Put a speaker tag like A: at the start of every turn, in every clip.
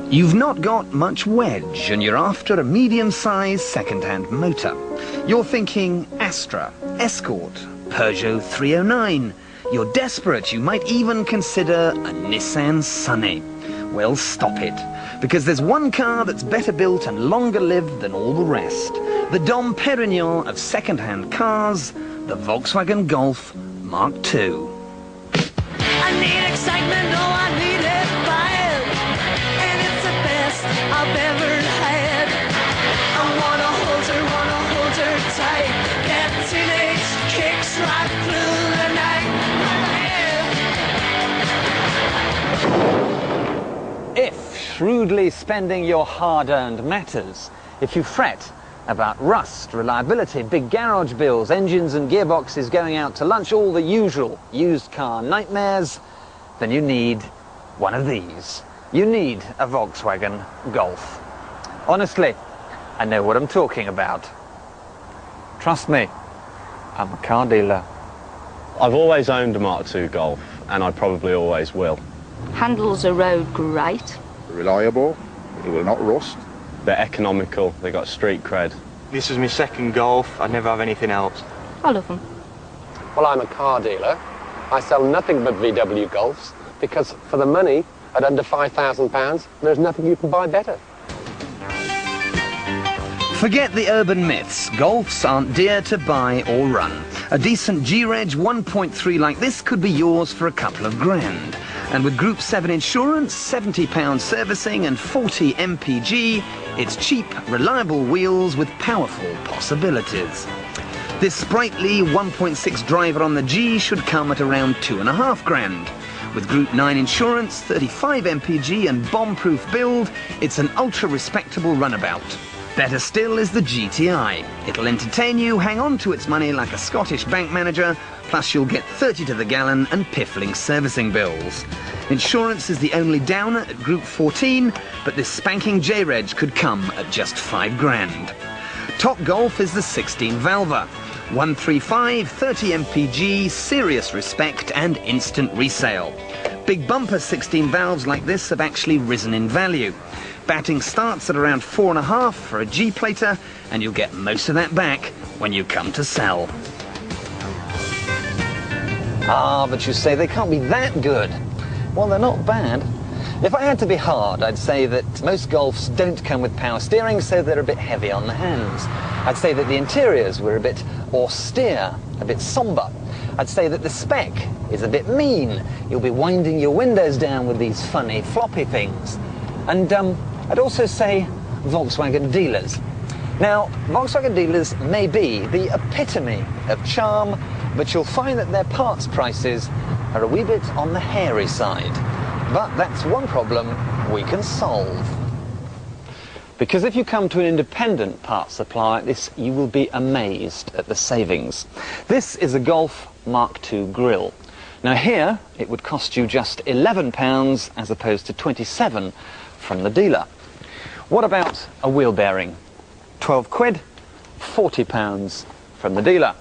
A: You've not got much wedge and you're after a medium-sized second-hand motor. You're thinking Astra, Escort, Peugeot 309. You're desperate, you might even consider a Nissan Sunny. Well, stop it, because there's one car that's better built and longer lived than all the rest. The Dom Perignon of second-hand cars, the Volkswagen Golf Mark II.
B: I need excitement, oh I need it bad, and it's the best I've ever had. I wanna hold her tight, that teenage kicks right through the night.
C: If shrewdly spending your hard-earned matters, if you fret about rust, reliability, big garage bills, engines and gearboxes going out to lunch, all the usual used car nightmares, then you need one of these. You need a Volkswagen Golf. Honestly, I know what I'm talking about. Trust me, I'm a car dealer.
D: I've always owned a Mark II Golf, and I probably always will.
E: Handles a road great.
F: Reliable, it will not rust.
D: They're economical, they got street cred.
G: This was my second Golf, I'd never have anything else.
E: I love them.
H: Well, I'm a car dealer. I sell nothing but VW Golfs because for the money, at under £5,000, there's nothing you can buy better.
A: Forget the urban myths. Golfs aren't dear to buy or run. A decent G-Reg 1.3 like this could be yours for a couple of grand. And with Group 7 insurance, £70 servicing and 40 mpg, it's cheap, reliable wheels with powerful possibilities. This sprightly 1.6 driver on the G should come at around 2.5 grand. With Group 9 insurance, 35 mpg and bomb-proof build, it's an ultra-respectable runabout. Better still is the GTI. It'll entertain you, hang on to its money like a Scottish bank manager, plus you'll get 30 to the gallon and piffling servicing bills. Insurance is the only downer at Group 14, but this spanking J-Reg could come at just 5 grand. Top Golf is the 16-valver. 135, 30 mpg, serious respect and instant resale. Big bumper 16 valves like this have actually risen in value. Batting starts at around 4.5 for a G-plater, and you'll get most of that back when you come to sell.
C: Ah, but you say they can't be that good. Well, they're not bad. If I had to be hard, I'd say that most Golfs don't come with power steering, so they're a bit heavy on the hands. I'd say that the interiors were a bit austere, a bit somber. I'd say that the spec is a bit mean. You'll be winding your windows down with these funny floppy things. And I'd also say Volkswagen dealers. Now, Volkswagen dealers may be the epitome of charm, but you'll find that their parts prices are a wee bit on the hairy side. But that's one problem we can solve. Because if you come to an independent parts supplier like this, you will be amazed at the savings. This is a Golf Mark II grille. Now here, it would cost you just £11 as opposed to 27 from the dealer. What about a wheel bearing? 12 quid, £40 from the dealer.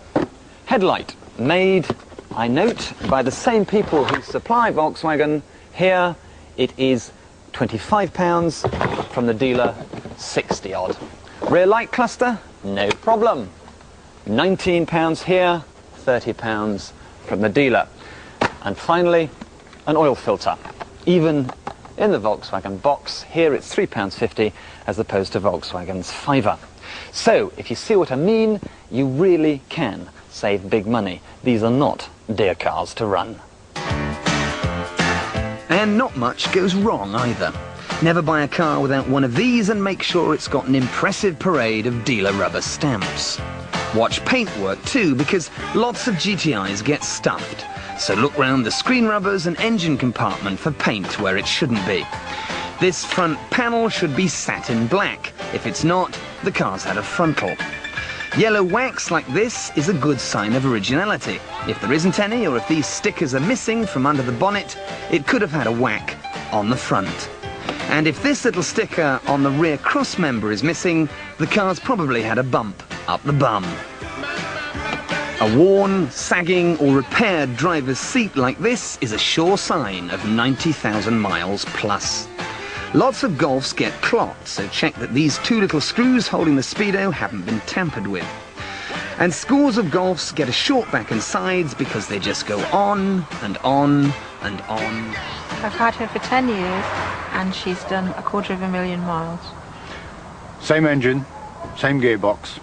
C: Headlight, made, I note, by the same people who supply Volkswagen. Here it is £25 from the dealer, 60 odd. Rear light cluster, no problem. £19 here, £30 from the dealer. And finally, an oil filter. Even in the Volkswagen box, here it's £3.50 as opposed to Volkswagen's £5. So, if you see what I mean, you really can save big money. These are not dear cars to run.
A: And not much goes wrong either. Never buy a car without one of these and make sure it's got an impressive parade of dealer rubber stamps. Watch paintwork too, because lots of GTIs get stuffed. So look round the screen rubbers and engine compartment for paint where it shouldn't be. This front panel should be satin black. If it's not, the car's had a frontal. Yellow wax like this is a good sign of originality. If there isn't any, or if these stickers are missing from under the bonnet, it could have had a whack on the front. And if this little sticker on the rear cross member is missing, the car's probably had a bump up the bum. A worn, sagging or repaired driver's seat like this is a sure sign of 90,000 miles plus. Lots of Golfs get clocked, so check that these two little screws holding the speedo haven't been tampered with. And scores of Golfs get a short back and sides because they just go on and on and on.
I: I've had her for 10 years and she's done 250,000 miles.
F: Same engine, same gearbox,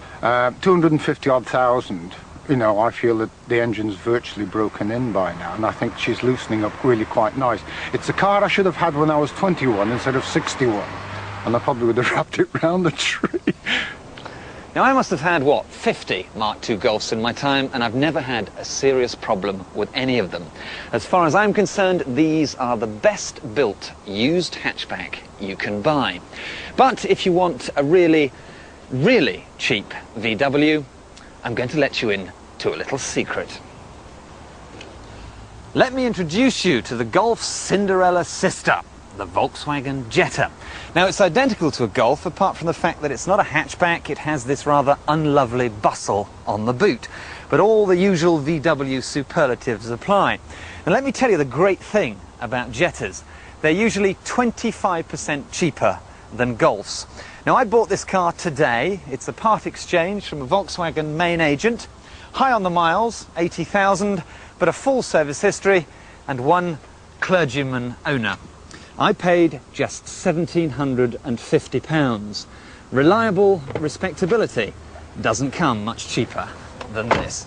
F: 250 odd thousand. You know, I feel that the engine's virtually broken in by now, and I think she's loosening up really quite nice. It's a car I should have had when I was 21 instead of 61, and I probably would have wrapped it round the tree.
C: Now, I must have had, what, 50 Mark II Golfs in my time, and I've never had a serious problem with any of them. As far as I'm concerned, these are the best built used hatchback you can buy. But if you want a really, really cheap VW, I'm going to let you in to a little secret. Let me introduce you to the Golf's Cinderella sister, the Volkswagen Jetta. Now, it's identical to a Golf, apart from the fact that it's not a hatchback. It has this rather unlovely bustle on the boot. But all the usual VW superlatives apply. And let me tell you the great thing about Jettas. They're usually 25% cheaper than Golfs. Now, I bought this car today. It's a part exchange from a Volkswagen main agent. High on the miles, 80,000, but a full service history and one clergyman owner. I paid just £1,750. Reliable respectability doesn't come much cheaper than this.